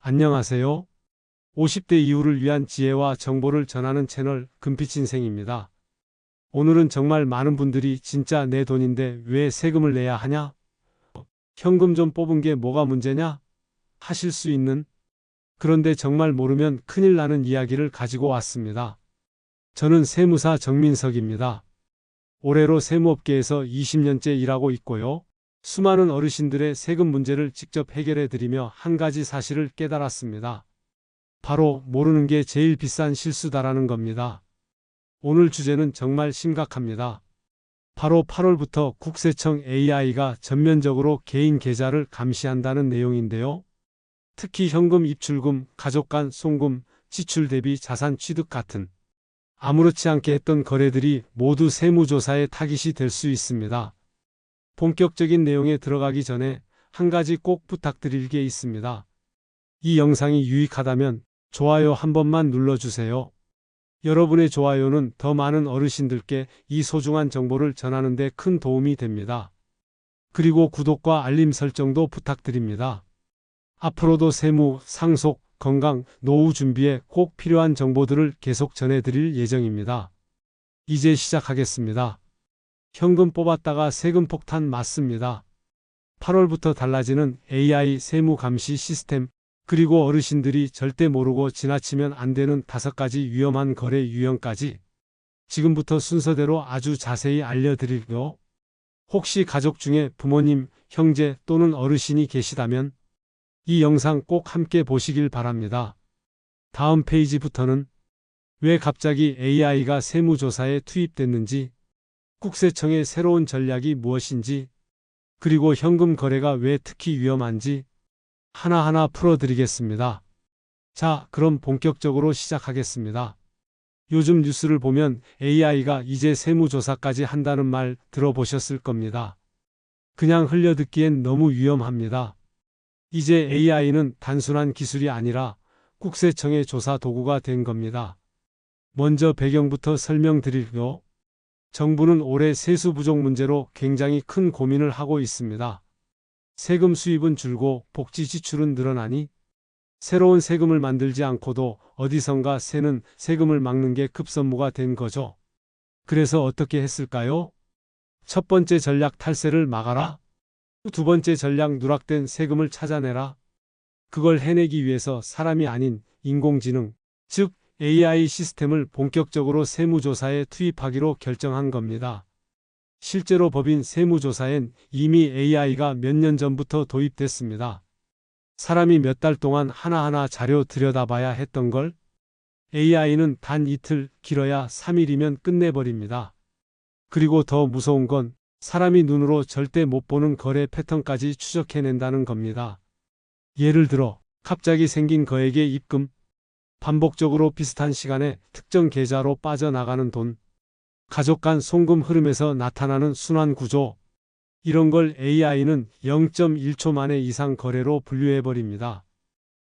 안녕하세요. 50대 이후를 위한 지혜와 정보를 전하는 채널 금빛인생입니다. 오늘은 정말 많은 분들이 진짜 내 돈인데 왜 세금을 내야 하냐? 현금 좀 뽑은 게 뭐가 문제냐? 하실 수 있는, 그런데 정말 모르면 큰일 나는 이야기를 가지고 왔습니다. 저는 세무사 정민석입니다. 올해로 세무업계에서 20년째 일하고 있고요. 수많은 어르신들의 세금 문제를 직접 해결해 드리며 한 가지 사실을 깨달았습니다. 바로 모르는 게 제일 비싼 실수다라는 겁니다. 오늘 주제는 정말 심각합니다. 바로 8월부터 국세청 AI가 전면적으로 개인 계좌를 감시한다는 내용인데요. 특히 현금 입출금, 가족 간 송금, 지출 대비 자산 취득 같은 아무렇지 않게 했던 거래들이 모두 세무조사의 타깃이 될 수 있습니다. 본격적인 내용에 들어가기 전에 한 가지 꼭 부탁드릴 게 있습니다. 이 영상이 유익하다면 좋아요 한 번만 눌러주세요. 여러분의 좋아요는 더 많은 어르신들께 이 소중한 정보를 전하는 데 큰 도움이 됩니다. 그리고 구독과 알림 설정도 부탁드립니다. 앞으로도 세무, 상속, 건강, 노후 준비에 꼭 필요한 정보들을 계속 전해드릴 예정입니다. 이제 시작하겠습니다. 현금 뽑았다가 세금 폭탄 맞습니다. 8월부터 달라지는 AI 세무 감시 시스템, 그리고 어르신들이 절대 모르고 지나치면 안 되는 5가지 위험한 거래 유형까지 지금부터 순서대로 아주 자세히 알려드릴게요. 혹시 가족 중에 부모님, 형제 또는 어르신이 계시다면 이 영상 꼭 함께 보시길 바랍니다. 다음 페이지부터는 왜 갑자기 AI가 세무조사에 투입됐는지, 국세청의 새로운 전략이 무엇인지, 그리고 현금 거래가 왜 특히 위험한지 하나하나 풀어드리겠습니다. 자, 그럼 본격적으로 시작하겠습니다. 요즘 뉴스를 보면 AI가 이제 세무조사까지 한다는 말 들어보셨을 겁니다. 그냥 흘려듣기엔 너무 위험합니다. 이제 AI는 단순한 기술이 아니라 국세청의 조사 도구가 된 겁니다. 먼저 배경부터 설명드릴게요. 정부는 올해 세수 부족 문제로 굉장히 큰 고민을 하고 있습니다. 세금 수입은 줄고 복지 지출은 늘어나니 새로운 세금을 만들지 않고도 어디선가 새는 세금을 막는 게 급선무가 된 거죠. 그래서 어떻게 했을까요? 첫 번째 전략 탈세를 막아라. 두 번째 전략 누락된 세금을 찾아내라. 그걸 해내기 위해서 사람이 아닌 인공지능, 즉 AI 시스템을 본격적으로 세무조사에 투입하기로 결정한 겁니다. 실제로 법인 세무조사엔 이미 AI가 몇 년 전부터 도입됐습니다. 사람이 몇 달 동안 하나하나 자료 들여다봐야 했던 걸 AI는 단 이틀, 길어야 3일이면 끝내버립니다. 그리고 더 무서운 건 사람이 눈으로 절대 못 보는 거래 패턴까지 추적해낸다는 겁니다. 예를 들어 갑자기 생긴 거액의 입금, 반복적으로 비슷한 시간에 특정 계좌로 빠져나가는 돈, 가족 간 송금 흐름에서 나타나는 순환 구조, 이런 걸 AI는 0.1초 만에 이상 거래로 분류해버립니다.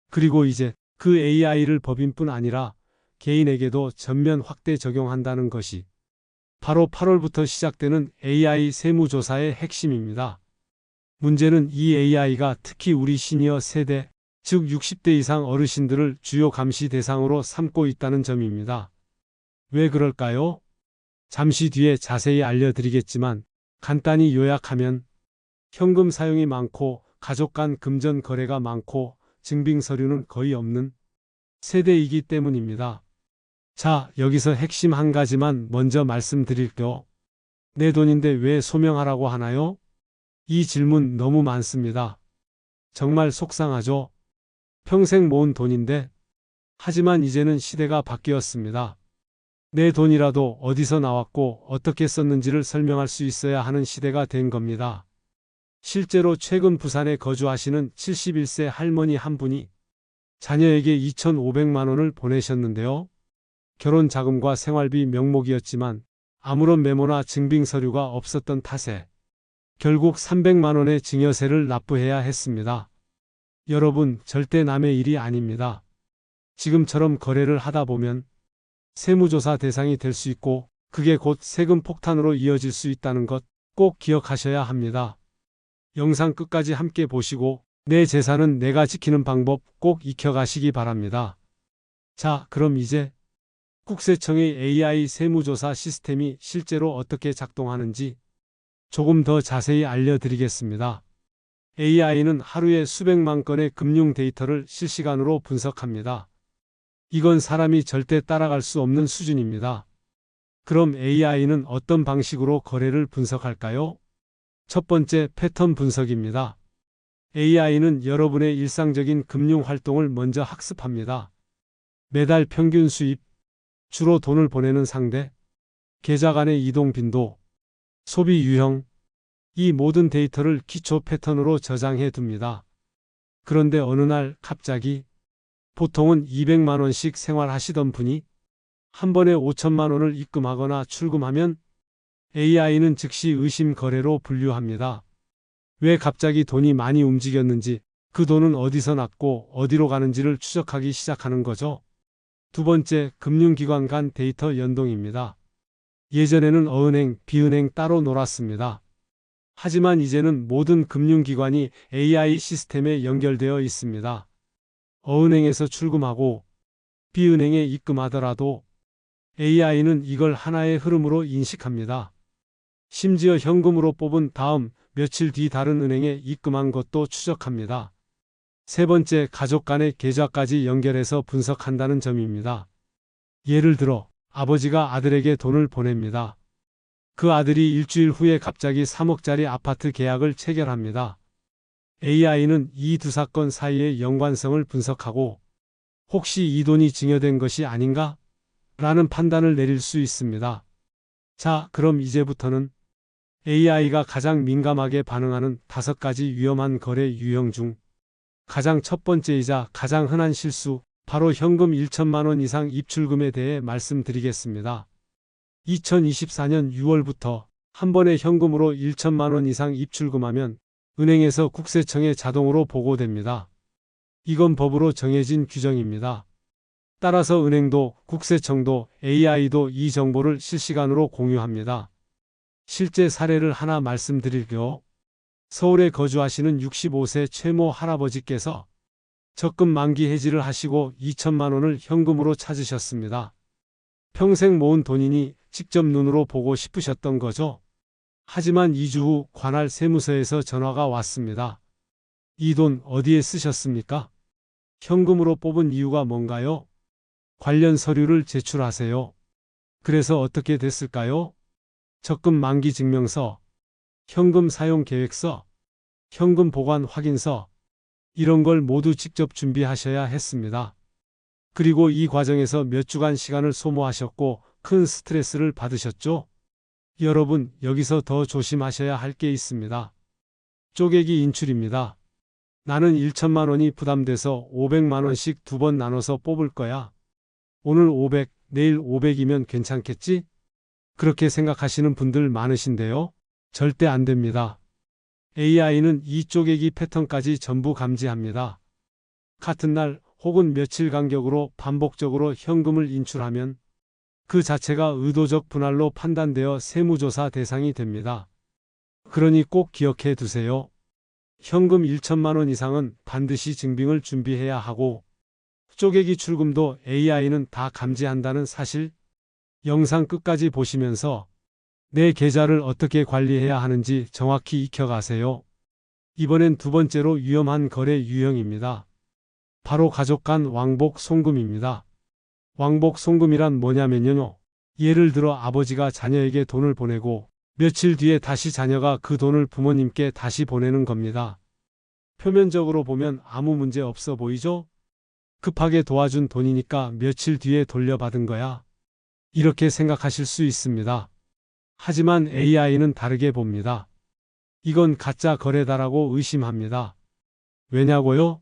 그리고 이제 그 AI를 법인뿐 아니라 개인에게도 전면 확대 적용한다는 것이 바로 8월부터 시작되는 AI 세무조사의 핵심입니다. 문제는 이 AI가 특히 우리 시니어 세대, 즉 60대 이상 어르신들을 주요 감시 대상으로 삼고 있다는 점입니다. 왜 그럴까요? 잠시 뒤에 자세히 알려드리겠지만 간단히 요약하면 현금 사용이 많고 가족 간 금전 거래가 많고 증빙 서류는 거의 없는 세대이기 때문입니다. 자, 여기서 핵심 한 가지만 먼저 말씀드릴게요. 내 돈인데 왜 소명하라고 하나요? 이 질문 너무 많습니다. 정말 속상하죠? 평생 모은 돈인데. 하지만 이제는 시대가 바뀌었습니다. 내 돈이라도 어디서 나왔고 어떻게 썼는지를 설명할 수 있어야 하는 시대가 된 겁니다. 실제로 최근 부산에 거주하시는 71세 할머니 한 분이 자녀에게 2,500만 원을 보내셨는데요. 결혼 자금과 생활비 명목이었지만 아무런 메모나 증빙 서류가 없었던 탓에 결국 300만 원의 증여세를 납부해야 했습니다. 여러분, 절대 남의 일이 아닙니다. 지금처럼 거래를 하다 보면 세무조사 대상이 될 수 있고 그게 곧 세금 폭탄으로 이어질 수 있다는 것 꼭 기억하셔야 합니다. 영상 끝까지 함께 보시고 내 재산은 내가 지키는 방법 꼭 익혀가시기 바랍니다. 자, 그럼 이제 국세청의 AI 세무조사 시스템이 실제로 어떻게 작동하는지 조금 더 자세히 알려드리겠습니다. AI는 하루에 수백만 건의 금융 데이터를 실시간으로 분석합니다. 이건 사람이 절대 따라갈 수 없는 수준입니다. 그럼 AI는 어떤 방식으로 거래를 분석할까요? 첫 번째, 패턴 분석입니다. AI는 여러분의 일상적인 금융 활동을 먼저 학습합니다. 매달 평균 수입, 주로 돈을 보내는 상대, 계좌 간의 이동 빈도, 소비 유형, 이 모든 데이터를 기초 패턴으로 저장해 둡니다. 그런데 어느 날 갑자기 보통은 200만 원씩 생활하시던 분이 한 번에 5천만 원을 입금하거나 출금하면 AI는 즉시 의심 거래로 분류합니다. 왜 갑자기 돈이 많이 움직였는지, 그 돈은 어디서 났고 어디로 가는지를 추적하기 시작하는 거죠. 두 번째, 금융기관 간 데이터 연동입니다. 예전에는 어은행, 비은행 따로 놀았습니다. 하지만 이제는 모든 금융기관이 AI 시스템에 연결되어 있습니다. 어은행에서 출금하고 비은행에 입금하더라도 AI는 이걸 하나의 흐름으로 인식합니다. 심지어 현금으로 뽑은 다음 며칠 뒤 다른 은행에 입금한 것도 추적합니다. 세 번째, 가족 간의 계좌까지 연결해서 분석한다는 점입니다. 예를 들어 아버지가 아들에게 돈을 보냅니다. 그 아들이 일주일 후에 갑자기 3억짜리 아파트 계약을 체결합니다. AI는 이 두 사건 사이의 연관성을 분석하고 혹시 이 돈이 증여된 것이 아닌가? 라는 판단을 내릴 수 있습니다. 자, 그럼 이제부터는 AI가 가장 민감하게 반응하는 5가지 위험한 거래 유형 중 가장 첫 번째이자 가장 흔한 실수, 바로 현금 1천만 원 이상 입출금에 대해 말씀드리겠습니다. 2024년 6월부터 한 번에 현금으로 1천만 원 이상 입출금하면 은행에서 국세청에 자동으로 보고됩니다. 이건 법으로 정해진 규정입니다. 따라서 은행도 국세청도 AI도 이 정보를 실시간으로 공유합니다. 실제 사례를 하나 말씀드릴게요. 서울에 거주하시는 65세 최모 할아버지께서 적금 만기 해지를 하시고 2천만 원을 현금으로 찾으셨습니다. 평생 모은 돈이니 직접 눈으로 보고 싶으셨던 거죠. 하지만 2주 후 관할 세무서에서 전화가 왔습니다. 이 돈 어디에 쓰셨습니까? 현금으로 뽑은 이유가 뭔가요? 관련 서류를 제출하세요. 그래서 어떻게 됐을까요? 적금 만기 증명서, 현금 사용 계획서, 현금 보관 확인서, 이런 걸 모두 직접 준비하셔야 했습니다. 그리고 이 과정에서 몇 주간 시간을 소모하셨고 큰 스트레스를 받으셨죠? 여러분, 여기서 더 조심하셔야 할 게 있습니다. 쪼개기 인출입니다. 나는 1천만 원이 부담돼서 500만 원씩 2번 나눠서 뽑을 거야. 오늘 500, 내일 500이면 괜찮겠지? 그렇게 생각하시는 분들 많으신데요. 절대 안 됩니다. AI는 이 쪼개기 패턴까지 전부 감지합니다. 같은 날 혹은 며칠 간격으로 반복적으로 현금을 인출하면 그 자체가 의도적 분할로 판단되어 세무조사 대상이 됩니다. 그러니 꼭 기억해 두세요. 현금 1천만 원 이상은 반드시 증빙을 준비해야 하고 쪼개기 출금도 AI는 다 감지한다는 사실, 영상 끝까지 보시면서 내 계좌를 어떻게 관리해야 하는지 정확히 익혀가세요. 이번엔 두 번째로 위험한 거래 유형입니다. 바로 가족 간 왕복 송금입니다. 왕복 송금이란 뭐냐면요. 예를 들어 아버지가 자녀에게 돈을 보내고 며칠 뒤에 다시 자녀가 그 돈을 부모님께 다시 보내는 겁니다. 표면적으로 보면 아무 문제 없어 보이죠? 급하게 도와준 돈이니까 며칠 뒤에 돌려받은 거야. 이렇게 생각하실 수 있습니다. 하지만 AI는 다르게 봅니다. 이건 가짜 거래다라고 의심합니다. 왜냐고요?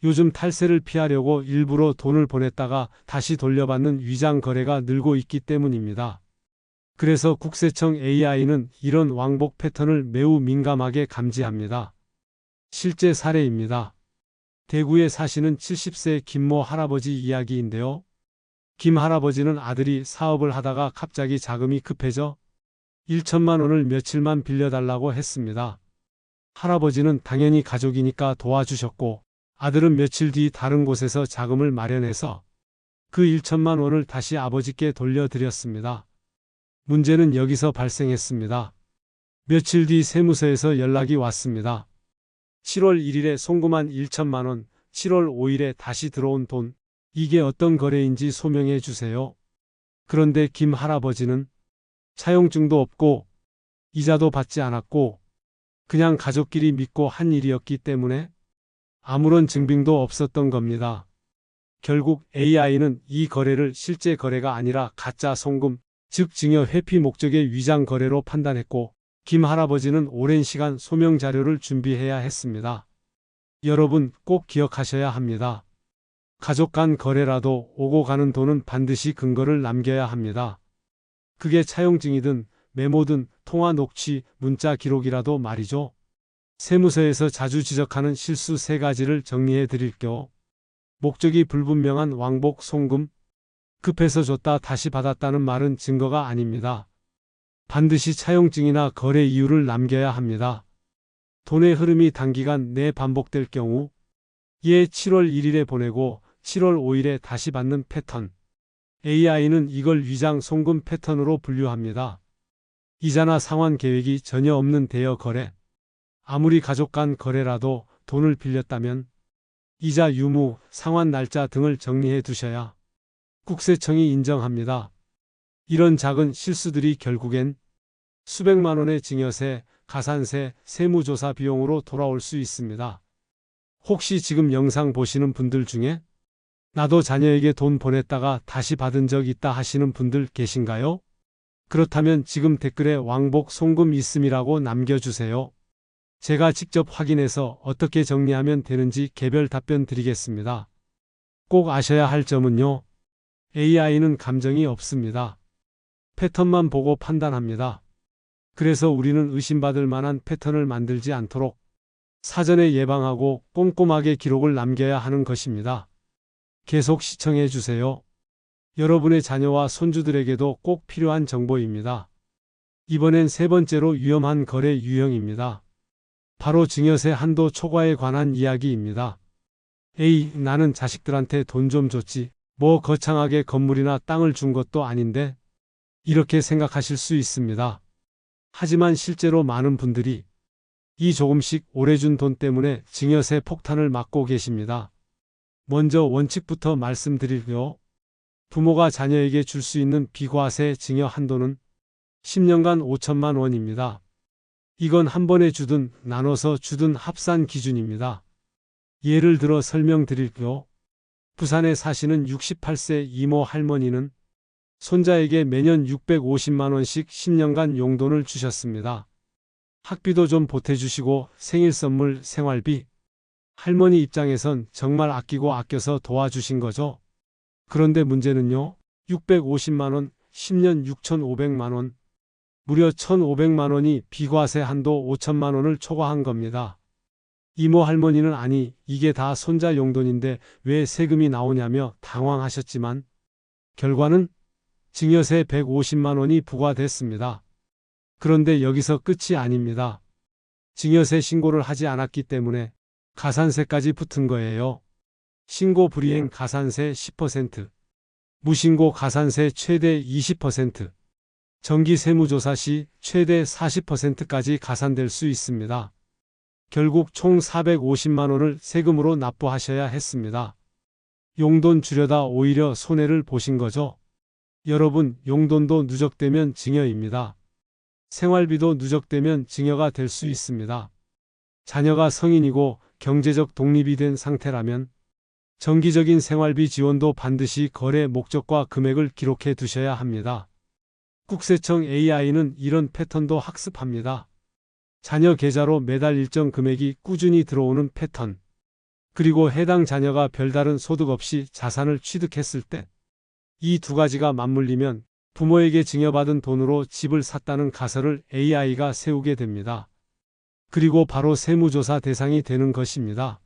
요즘 탈세를 피하려고 일부러 돈을 보냈다가 다시 돌려받는 위장 거래가 늘고 있기 때문입니다. 그래서 국세청 AI는 이런 왕복 패턴을 매우 민감하게 감지합니다. 실제 사례입니다. 대구에 사시는 70세 김모 할아버지 이야기인데요. 김 할아버지는 아들이 사업을 하다가 갑자기 자금이 급해져 1천만 원을 며칠만 빌려달라고 했습니다. 할아버지는 당연히 가족이니까 도와주셨고 아들은 며칠 뒤 다른 곳에서 자금을 마련해서 그 1천만 원을 다시 아버지께 돌려드렸습니다. 문제는 여기서 발생했습니다. 며칠 뒤 세무서에서 연락이 왔습니다. 7월 1일에 송금한 1천만 원, 7월 5일에 다시 들어온 돈, 이게 어떤 거래인지 소명해 주세요. 그런데 김 할아버지는 차용증도 없고 이자도 받지 않았고 그냥 가족끼리 믿고 한 일이었기 때문에 아무런 증빙도 없었던 겁니다. 결국 AI는 이 거래를 실제 거래가 아니라 가짜 송금, 즉 증여 회피 목적의 위장 거래로 판단했고 김 할아버지는 오랜 시간 소명 자료를 준비해야 했습니다. 여러분 꼭 기억하셔야 합니다. 가족 간 거래라도 오고 가는 돈은 반드시 근거를 남겨야 합니다. 그게 차용증이든 메모든 통화 녹취, 문자 기록이라도 말이죠. 세무서에서 자주 지적하는 실수 3가지를 정리해 드릴게요. 목적이 불분명한 왕복 송금, 급해서 줬다 다시 받았다는 말은 증거가 아닙니다. 반드시 차용증이나 거래 이유를 남겨야 합니다. 돈의 흐름이 단기간 내 반복될 경우, 예 7월 1일에 보내고 7월 5일에 다시 받는 패턴. AI는 이걸 위장 송금 패턴으로 분류합니다. 이자나 상환 계획이 전혀 없는 대여 거래. 아무리 가족 간 거래라도 돈을 빌렸다면 이자 유무, 상환 날짜 등을 정리해 두셔야 국세청이 인정합니다. 이런 작은 실수들이 결국엔 수백만 원의 증여세, 가산세, 세무조사 비용으로 돌아올 수 있습니다. 혹시 지금 영상 보시는 분들 중에 나도 자녀에게 돈 보냈다가 다시 받은 적 있다 하시는 분들 계신가요? 그렇다면 지금 댓글에 왕복 송금 있음이라고 남겨주세요. 제가 직접 확인해서 어떻게 정리하면 되는지 개별 답변 드리겠습니다. 꼭 아셔야 할 점은요. AI는 감정이 없습니다. 패턴만 보고 판단합니다. 그래서 우리는 의심받을 만한 패턴을 만들지 않도록 사전에 예방하고 꼼꼼하게 기록을 남겨야 하는 것입니다. 계속 시청해 주세요. 여러분의 자녀와 손주들에게도 꼭 필요한 정보입니다. 이번엔 3번째로 위험한 거래 유형입니다. 바로 증여세 한도 초과에 관한 이야기입니다. 에이, 나는 자식들한테 돈 좀 줬지. 뭐 거창하게 건물이나 땅을 준 것도 아닌데. 이렇게 생각하실 수 있습니다. 하지만 실제로 많은 분들이 이 조금씩 오래 준 돈 때문에 증여세 폭탄을 맞고 계십니다. 먼저 원칙부터 말씀드릴게요. 부모가 자녀에게 줄 수 있는 비과세 증여 한도는 10년간 5천만 원입니다. 이건 한 번에 주든 나눠서 주든 합산 기준입니다. 예를 들어 설명드릴게요. 부산에 사시는 68세 이모 할머니는 손자에게 매년 650만 원씩 10년간 용돈을 주셨습니다. 학비도 좀 보태주시고 생일 선물, 생활비. 할머니 입장에선 정말 아끼고 아껴서 도와주신 거죠. 그런데 문제는요. 650만 원, 10년 6,500만 원. 무려 1,500만 원이 비과세 한도 5천만 원을 초과한 겁니다. 이모 할머니는 아니, 이게 다 손자 용돈인데 왜 세금이 나오냐며 당황하셨지만 결과는 증여세 150만 원이 부과됐습니다. 그런데 여기서 끝이 아닙니다. 증여세 신고를 하지 않았기 때문에 가산세까지 붙은 거예요. 신고 불이행 가산세 10%, 무신고 가산세 최대 20%, 정기 세무조사 시 최대 40%까지 가산될 수 있습니다. 결국 총 450만 원을 세금으로 납부하셔야 했습니다. 용돈 주려다 오히려 손해를 보신 거죠. 여러분, 용돈도 누적되면 증여입니다. 생활비도 누적되면 증여가 될 수 있습니다. 자녀가 성인이고 경제적 독립이 된 상태라면 정기적인 생활비 지원도 반드시 거래 목적과 금액을 기록해 두셔야 합니다. 국세청 AI는 이런 패턴도 학습합니다. 자녀 계좌로 매달 일정 금액이 꾸준히 들어오는 패턴, 그리고 해당 자녀가 별다른 소득 없이 자산을 취득했을 때 이 2가지가 맞물리면 부모에게 증여받은 돈으로 집을 샀다는 가설을 AI가 세우게 됩니다. 그리고 바로 세무조사 대상이 되는 것입니다.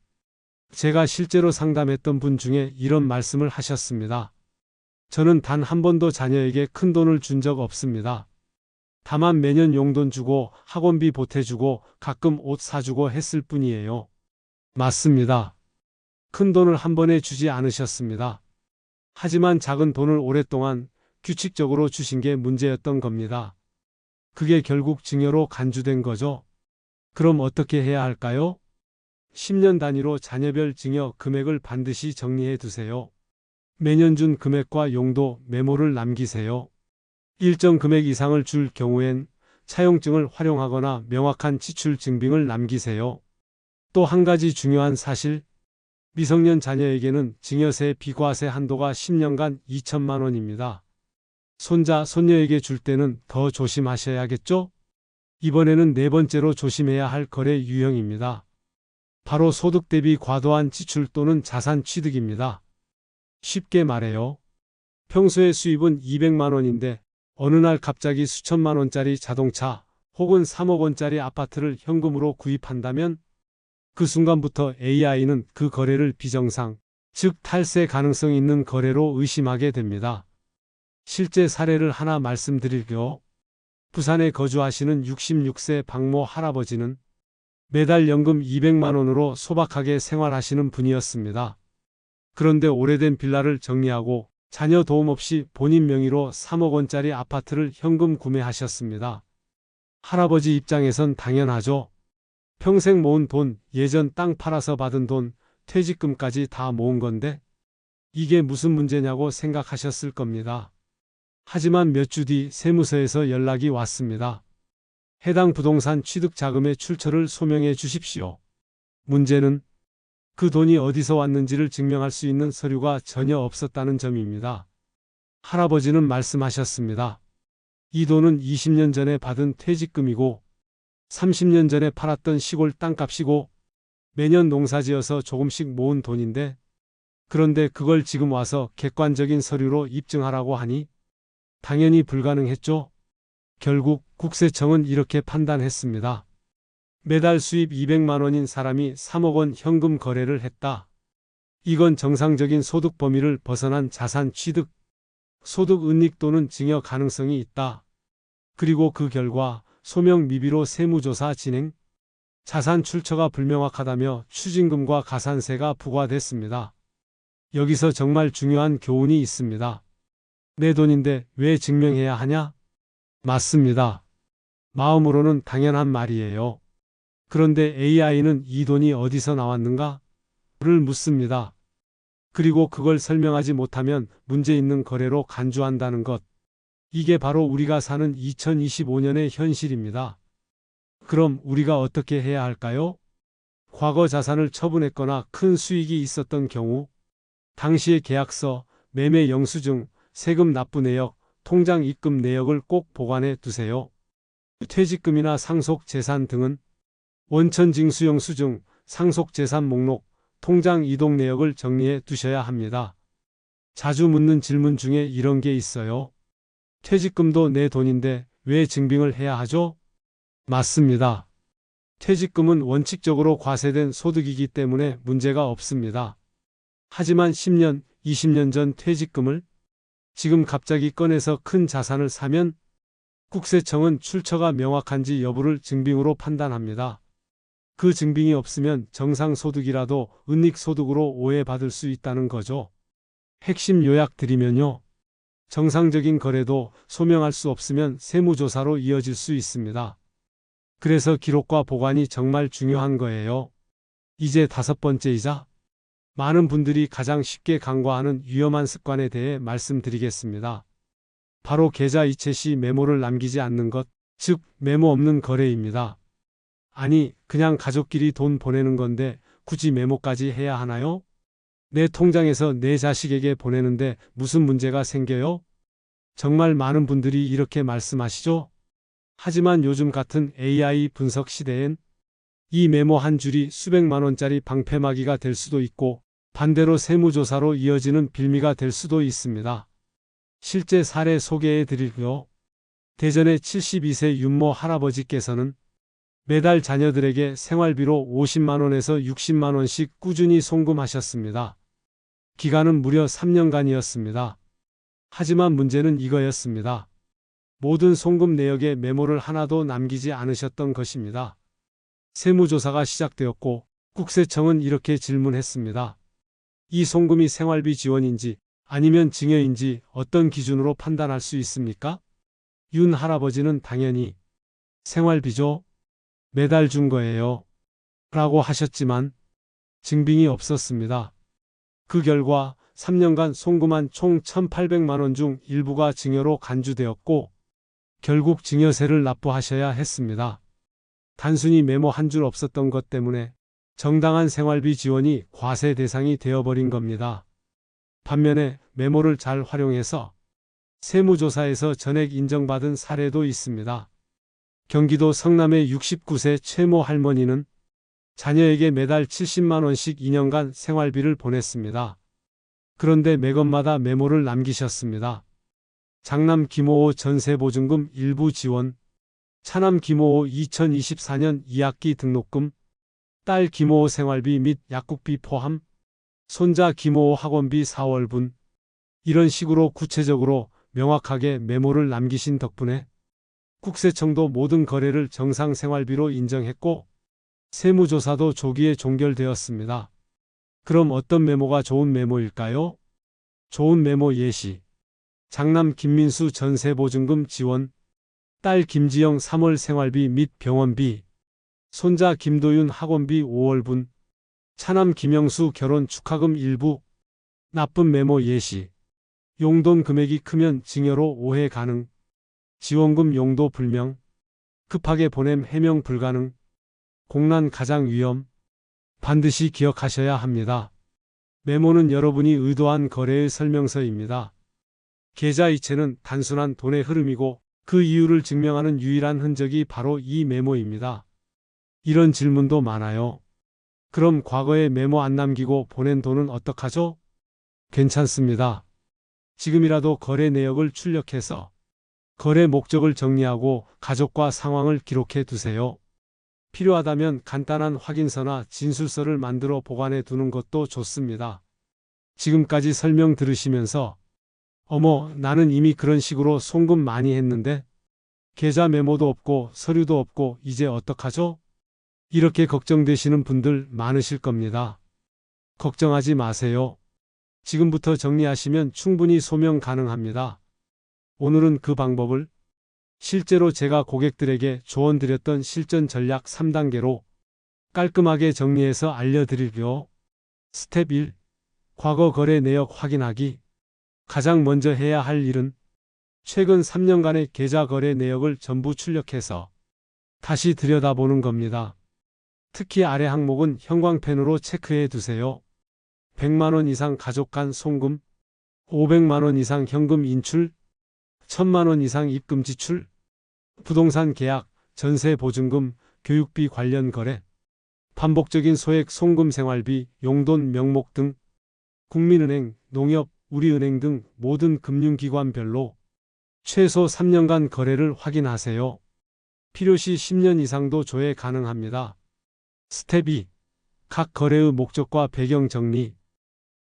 제가 실제로 상담했던 분 중에 이런 말씀을 하셨습니다. 저는 단 한 번도 자녀에게 큰 돈을 준 적 없습니다. 다만 매년 용돈 주고 학원비 보태주고 가끔 옷 사주고 했을 뿐이에요. 맞습니다. 큰 돈을 한 번에 주지 않으셨습니다. 하지만 작은 돈을 오랫동안 규칙적으로 주신 게 문제였던 겁니다. 그게 결국 증여로 간주된 거죠. 그럼 어떻게 해야 할까요? 10년 단위로 자녀별 증여 금액을 반드시 정리해 두세요. 매년 준 금액과 용도 메모를 남기세요. 일정 금액 이상을 줄 경우엔 차용증을 활용하거나 명확한 지출 증빙을 남기세요. 또 한 가지 중요한 사실, 미성년 자녀에게는 증여세 비과세 한도가 10년간 2천만 원입니다. 손자, 손녀에게 줄 때는 더 조심하셔야겠죠? 이번에는 네 번째로 조심해야 할 거래 유형입니다. 바로 소득 대비 과도한 지출 또는 자산 취득입니다. 쉽게 말해요. 평소에 수입은 200만 원인데 어느 날 갑자기 수천만 원짜리 자동차 혹은 3억 원짜리 아파트를 현금으로 구입한다면 그 순간부터 AI는 그 거래를 비정상, 즉 탈세 가능성 있는 거래로 의심하게 됩니다. 실제 사례를 하나 말씀드릴게요. 부산에 거주하시는 66세 박모 할아버지는 매달 연금 200만 원으로 소박하게 생활하시는 분이었습니다. 그런데 오래된 빌라를 정리하고 자녀 도움 없이 본인 명의로 3억 원짜리 아파트를 현금 구매하셨습니다. 할아버지 입장에선 당연하죠. 평생 모은 돈, 예전 땅 팔아서 받은 돈, 퇴직금까지 다 모은 건데 이게 무슨 문제냐고 생각하셨을 겁니다. 하지만 몇 주 뒤 세무서에서 연락이 왔습니다. 해당 부동산 취득 자금의 출처를 소명해 주십시오. 문제는 그 돈이 어디서 왔는지를 증명할 수 있는 서류가 전혀 없었다는 점입니다. 할아버지는 말씀하셨습니다. 이 돈은 20년 전에 받은 퇴직금이고 30년 전에 팔았던 시골 땅값이고 매년 농사지어서 조금씩 모은 돈인데 그런데 그걸 지금 와서 객관적인 서류로 입증하라고 하니 당연히 불가능했죠. 결국 국세청은 이렇게 판단했습니다. 매달 수입 200만 원인 사람이 3억 원 현금 거래를 했다. 이건 정상적인 소득 범위를 벗어난 자산 취득, 소득 은닉 또는 증여 가능성이 있다. 그리고 그 결과 소명 미비로 세무조사 진행, 자산 출처가 불명확하다며 추징금과 가산세가 부과됐습니다. 여기서 정말 중요한 교훈이 있습니다. 내 돈인데 왜 증명해야 하냐? 맞습니다. 마음으로는 당연한 말이에요. 그런데 AI는 이 돈이 어디서 나왔는가? 를 묻습니다. 그리고 그걸 설명하지 못하면 문제 있는 거래로 간주한다는 것. 이게 바로 우리가 사는 2025년의 현실입니다. 그럼 우리가 어떻게 해야 할까요? 과거 자산을 처분했거나 큰 수익이 있었던 경우, 당시의 계약서, 매매 영수증, 세금 납부 내역, 통장 입금 내역을 꼭 보관해 두세요. 퇴직금이나 상속재산 등은 원천징수영수증, 상속재산 목록, 통장 이동 내역을 정리해 두셔야 합니다. 자주 묻는 질문 중에 이런 게 있어요. 퇴직금도 내 돈인데 왜 증빙을 해야 하죠? 맞습니다. 퇴직금은 원칙적으로 과세된 소득이기 때문에 문제가 없습니다. 하지만 10년, 20년 전 퇴직금을 지금 갑자기 꺼내서 큰 자산을 사면 국세청은 출처가 명확한지 여부를 증빙으로 판단합니다. 그 증빙이 없으면 정상소득이라도 은닉소득으로 오해받을 수 있다는 거죠. 핵심 요약 드리면요. 정상적인 거래도 소명할 수 없으면 세무조사로 이어질 수 있습니다. 그래서 기록과 보관이 정말 중요한 거예요. 이제 5번째이자 많은 분들이 가장 쉽게 간과하는 위험한 습관에 대해 말씀드리겠습니다. 바로 계좌 이체 시 메모를 남기지 않는 것, 즉 메모 없는 거래입니다. 아니, 그냥 가족끼리 돈 보내는 건데 굳이 메모까지 해야 하나요? 내 통장에서 내 자식에게 보내는데 무슨 문제가 생겨요? 정말 많은 분들이 이렇게 말씀하시죠? 하지만 요즘 같은 AI 분석 시대엔 이 메모 한 줄이 수백만 원짜리 방패막이가 될 수도 있고 반대로 세무조사로 이어지는 빌미가 될 수도 있습니다. 실제 사례 소개해 드릴게요. 대전의 72세 윤모 할아버지께서는 매달 자녀들에게 생활비로 50만 원에서 60만 원씩 꾸준히 송금하셨습니다. 기간은 무려 3년간이었습니다. 하지만 문제는 이거였습니다. 모든 송금 내역에 메모를 하나도 남기지 않으셨던 것입니다. 세무조사가 시작되었고 국세청은 이렇게 질문했습니다. 이 송금이 생활비 지원인지 아니면 증여인지 어떤 기준으로 판단할 수 있습니까? 윤 할아버지는 당연히 생활비죠. 매달 준 거예요. 라고 하셨지만 증빙이 없었습니다. 그 결과 3년간 송금한 총 1,800만 원 중 일부가 증여로 간주되었고 결국 증여세를 납부하셔야 했습니다. 단순히 메모 한 줄 없었던 것 때문에 정당한 생활비 지원이 과세 대상이 되어버린 겁니다. 반면에 메모를 잘 활용해서 세무조사에서 전액 인정받은 사례도 있습니다. 경기도 성남의 69세 최모 할머니는 자녀에게 매달 70만 원씩 2년간 생활비를 보냈습니다. 그런데 매건마다 메모를 남기셨습니다. 장남 김호호 전세보증금 일부 지원, 차남 김호호 2024년 2학기 등록금, 딸 김호호 생활비 및 약국비 포함, 손자 김호호 학원비 4월분, 이런 식으로 구체적으로 명확하게 메모를 남기신 덕분에 국세청도 모든 거래를 정상 생활비로 인정했고 세무조사도 조기에 종결되었습니다. 그럼 어떤 메모가 좋은 메모일까요? 좋은 메모 예시. 장남 김민수 전세보증금 지원, 딸 김지영 3월 생활비 및 병원비, 손자 김도윤 학원비 5월분, 차남 김영수 결혼 축하금 일부. 나쁜 메모 예시. 용돈 금액이 크면 증여로 오해 가능, 지원금 용도 불명, 급하게 보냄 해명 불가능, 공란 가장 위험. 반드시 기억하셔야 합니다. 메모는 여러분이 의도한 거래의 설명서입니다. 계좌이체는 단순한 돈의 흐름이고 그 이유를 증명하는 유일한 흔적이 바로 이 메모입니다. 이런 질문도 많아요. 그럼 과거에 메모 안 남기고 보낸 돈은 어떡하죠? 괜찮습니다. 지금이라도 거래 내역을 출력해서 거래 목적을 정리하고 가족과 상황을 기록해 두세요. 필요하다면 간단한 확인서나 진술서를 만들어 보관해 두는 것도 좋습니다. 지금까지 설명 들으시면서 어머, 나는 이미 그런 식으로 송금 많이 했는데 계좌 메모도 없고 서류도 없고 이제 어떡하죠? 이렇게 걱정되시는 분들 많으실 겁니다. 걱정하지 마세요. 지금부터 정리하시면 충분히 소명 가능합니다. 오늘은 그 방법을 실제로 제가 고객들에게 조언드렸던 실전 전략 3단계로 깔끔하게 정리해서 알려드릴게요. 스텝 1. 과거 거래 내역 확인하기. 가장 먼저 해야 할 일은 최근 3년간의 계좌 거래 내역을 전부 출력해서 다시 들여다보는 겁니다. 특히 아래 항목은 형광펜으로 체크해 두세요. 100만 원 이상 가족 간 송금, 500만 원 이상 현금 인출, 1000만 원 이상 입금 지출, 부동산 계약, 전세 보증금, 교육비 관련 거래, 반복적인 소액 송금 생활비, 용돈 명목 등 국민은행, 농협, 우리은행 등 모든 금융기관별로 최소 3년간 거래를 확인하세요. 필요시 10년 이상도 조회 가능합니다. 스텝 2. 각 거래의 목적과 배경 정리.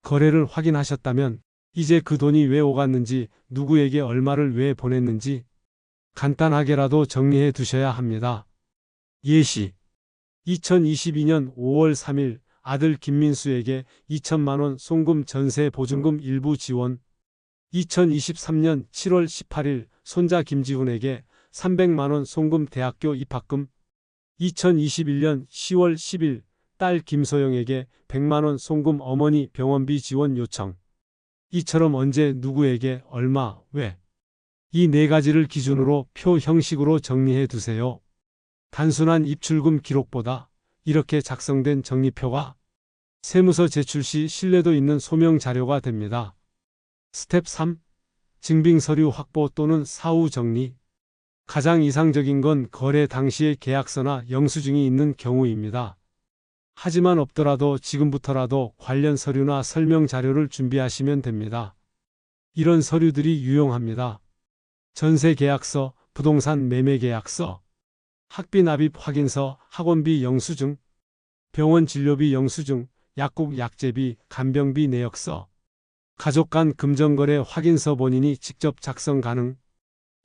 거래를 확인하셨다면 이제 그 돈이 왜 오갔는지, 누구에게 얼마를 왜 보냈는지 간단하게라도 정리해 두셔야 합니다. 예시. 2022년 5월 3일 아들 김민수에게 2천만 원 송금 전세 보증금 일부 지원. 2023년 7월 18일 손자 김지훈에게 300만 원 송금 대학교 입학금. 2021년 10월 10일 딸 김소영에게 100만 원 송금 어머니 병원비 지원 요청. 이처럼 언제 누구에게 얼마 왜. 이 네 가지를 기준으로 표 형식으로 정리해 두세요. 단순한 입출금 기록보다 이렇게 작성된 정리표가 세무서 제출 시 신뢰도 있는 소명 자료가 됩니다. 스텝 3. 증빙 서류 확보 또는 사후 정리. 가장 이상적인 건 거래 당시의 계약서나 영수증이 있는 경우입니다. 하지만 없더라도 지금부터라도 관련 서류나 설명 자료를 준비하시면 됩니다. 이런 서류들이 유용합니다. 전세 계약서, 부동산 매매 계약서, 학비 납입 확인서, 학원비 영수증, 병원 진료비 영수증, 약국 약제비, 간병비 내역서, 가족 간 금전거래 확인서 본인이 직접 작성 가능.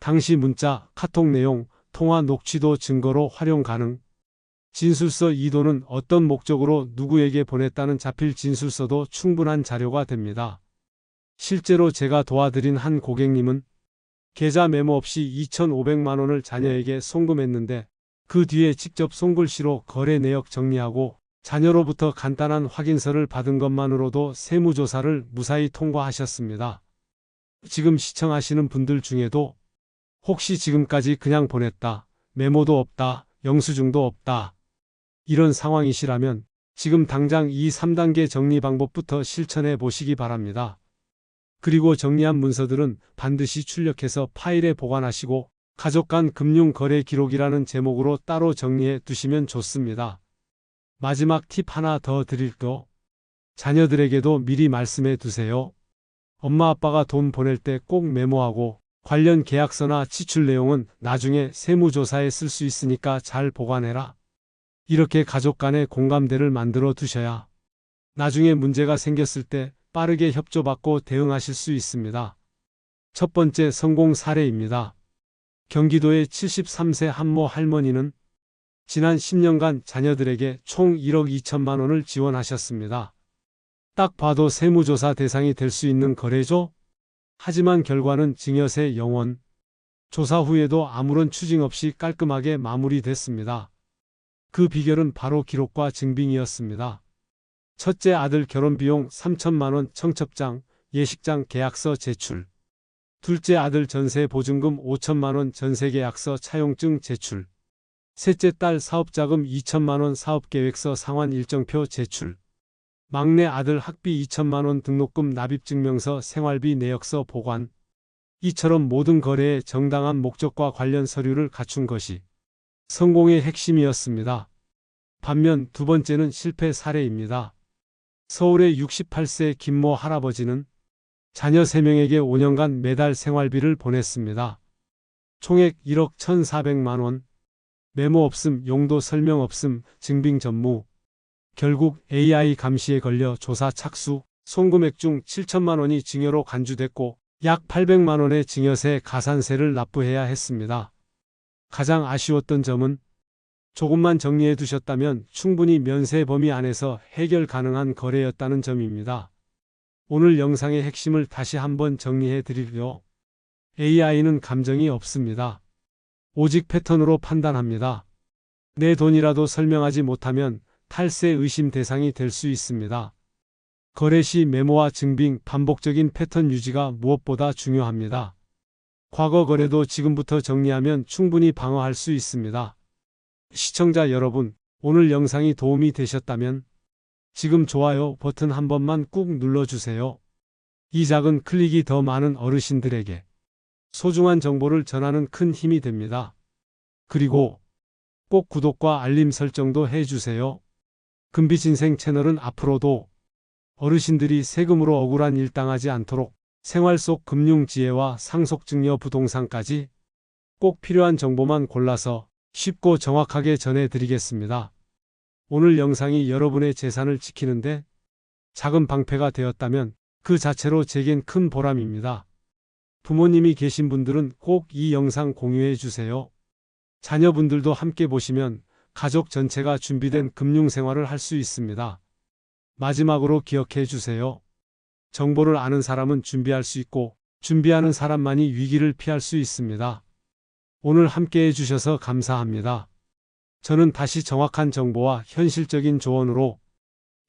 당시 문자, 카톡 내용, 통화 녹취도 증거로 활용 가능. 진술서 이도는 어떤 목적으로 누구에게 보냈다는 자필 진술서도 충분한 자료가 됩니다. 실제로 제가 도와드린 한 고객님은 계좌 메모 없이 2,500만 원을 자녀에게 송금했는데 그 뒤에 직접 손글씨로 거래 내역 정리하고 자녀로부터 간단한 확인서를 받은 것만으로도 세무조사를 무사히 통과하셨습니다. 지금 시청하시는 분들 중에도 혹시 지금까지 그냥 보냈다, 메모도 없다, 영수증도 없다, 이런 상황이시라면 지금 당장 이 3단계 정리 방법부터 실천해 보시기 바랍니다. 그리고 정리한 문서들은 반드시 출력해서 파일에 보관하시고 가족 간 금융 거래 기록이라는 제목으로 따로 정리해 두시면 좋습니다. 마지막 팁 하나 더 드릴게요. 자녀들에게도 미리 말씀해 두세요. 엄마 아빠가 돈 보낼 때 꼭 메모하고 관련 계약서나 지출 내용은 나중에 세무조사에 쓸 수 있으니까 잘 보관해라. 이렇게 가족 간의 공감대를 만들어 두셔야 나중에 문제가 생겼을 때 빠르게 협조받고 대응하실 수 있습니다. 첫 번째 성공 사례입니다. 경기도의 73세 한모 할머니는 지난 10년간 자녀들에게 총 1억 2천만 원을 지원하셨습니다. 딱 봐도 세무조사 대상이 될 수 있는 거래죠? 하지만 결과는 증여세 0원. 조사 후에도 아무런 추징 없이 깔끔하게 마무리됐습니다. 그 비결은 바로 기록과 증빙이었습니다. 첫째 아들 결혼비용 3천만 원 청첩장, 예식장 계약서 제출. 둘째 아들 전세 보증금 5천만 원 전세계약서 차용증 제출. 셋째 딸 사업자금 2천만 원 사업계획서 상환 일정표 제출. 막내 아들 학비 2천만 원 등록금 납입증명서 생활비 내역서 보관. 이처럼 모든 거래의 정당한 목적과 관련 서류를 갖춘 것이 성공의 핵심이었습니다. 반면 두 번째는 실패 사례입니다. 서울의 68세 김모 할아버지는 자녀 3명에게 5년간 매달 생활비를 보냈습니다. 총액 1억 1,400만 원. 메모 없음, 용도 설명 없음, 증빙 전무. 결국 AI 감시에 걸려 조사 착수, 송금액 중 7천만 원이 증여로 간주됐고 약 800만 원의 증여세 가산세를 납부해야 했습니다. 가장 아쉬웠던 점은 조금만 정리해 두셨다면 충분히 면세 범위 안에서 해결 가능한 거래였다는 점입니다. 오늘 영상의 핵심을 다시 한번 정리해 드리려. AI는 감정이 없습니다. 오직 패턴으로 판단합니다. 내 돈이라도 설명하지 못하면 탈세 의심 대상이 될 수 있습니다. 거래 시 메모와 증빙, 반복적인 패턴 유지가 무엇보다 중요합니다. 과거 거래도 지금부터 정리하면 충분히 방어할 수 있습니다. 시청자 여러분, 오늘 영상이 도움이 되셨다면 지금 좋아요 버튼 한 번만 꾹 눌러주세요. 이 작은 클릭이 더 많은 어르신들에게 소중한 정보를 전하는 큰 힘이 됩니다. 그리고 꼭 구독과 알림 설정도 해주세요. 금빛인생 채널은 앞으로도 어르신들이 세금으로 억울한 일 당하지 않도록 생활 속 금융 지혜와 상속증여 부동산까지 꼭 필요한 정보만 골라서 쉽고 정확하게 전해드리겠습니다. 오늘 영상이 여러분의 재산을 지키는데 작은 방패가 되었다면 그 자체로 제겐 큰 보람입니다. 부모님이 계신 분들은 꼭 이 영상 공유해 주세요. 자녀분들도 함께 보시면 가족 전체가 준비된 금융생활을 할 수 있습니다. 마지막으로 기억해 주세요. 정보를 아는 사람은 준비할 수 있고 준비하는 사람만이 위기를 피할 수 있습니다. 오늘 함께 해주셔서 감사합니다. 저는 다시 정확한 정보와 현실적인 조언으로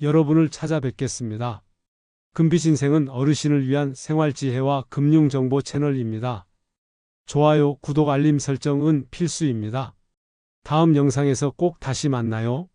여러분을 찾아뵙겠습니다. 금빛인생은 어르신을 위한 생활지혜와 금융정보 채널입니다. 좋아요, 구독, 알림 설정은 필수입니다. 다음 영상에서 꼭 다시 만나요.